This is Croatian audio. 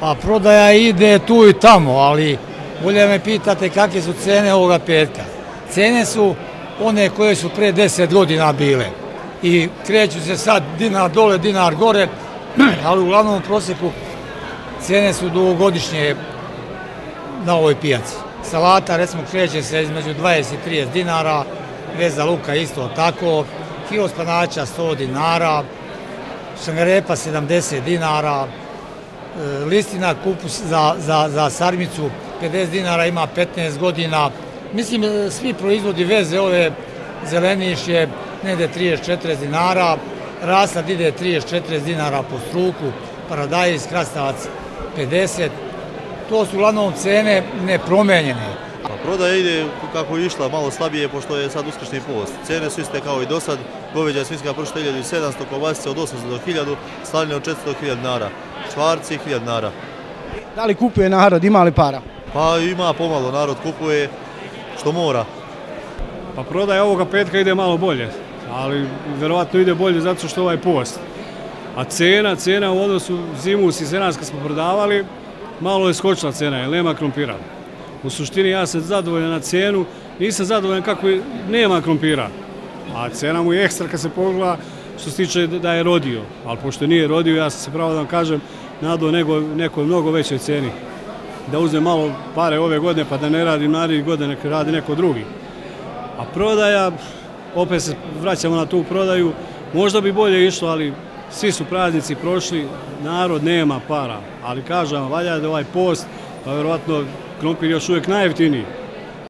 Pa prodaja ide tu i tamo, ali bolje me pitate kakve su cene ovoga petka. Cene su one koje su pre 10 godina bile i kreću se sad dinar dole, dinar gore, ali uglavnom u prosjeku cene su dugogodišnje na ovoj pijaci. Salata recimo kreće se između 20 i 30 dinara, veza luka isto tako, kilo spanaća 100 dinara, šangarepa 70 dinara, listina kupus za sarmicu 50 dinara, ima 15 godina. Mislim, svi proizvodi veze ove zeleniš je negde 30-40 dinara, rasad ide 30-40 dinara po struku, paradajz, krastavac 50. To su uglavnom cene nepromenjene. Prodaja ide kako je išla, malo slabije, pošto je sad uskršnji post. Cene su iste kao i do sad, goveđa svinjska pršuta 1700, kobasice od 800 do 1000, slanine od 400 do 1000 dinara, čvarci 1000 dinara. Da li kupuje narod, ima li para? Pa ima pomalo, narod kupuje što mora. Pa prodaja ovoga petka ide malo bolje, ali verovatno ide bolje zato što ovaj post. A cena u odnosu zimus i zenac kad smo prodavali, malo je skočila cena jer nema krompira. U suštini ja sam zadovoljan na cenu, nisam zadovoljan kako nema krompira. A cena mu je ekstra kad se pogleda što se tiče da je rodio. Ali pošto nije rodio, ja sam se pravo da vam kažem nadao nekoj mnogo većoj ceni. Da uzme malo pare ove godine pa da ne radi narednih godina, nek radi neko drugi. A prodaja, opet se vraćamo na tu prodaju, možda bi bolje išlo, ali svi su praznici prošli, narod nema para. Ali kažem, valja da ovaj post, pa verovatno krompir još uvijek najjeftiniji.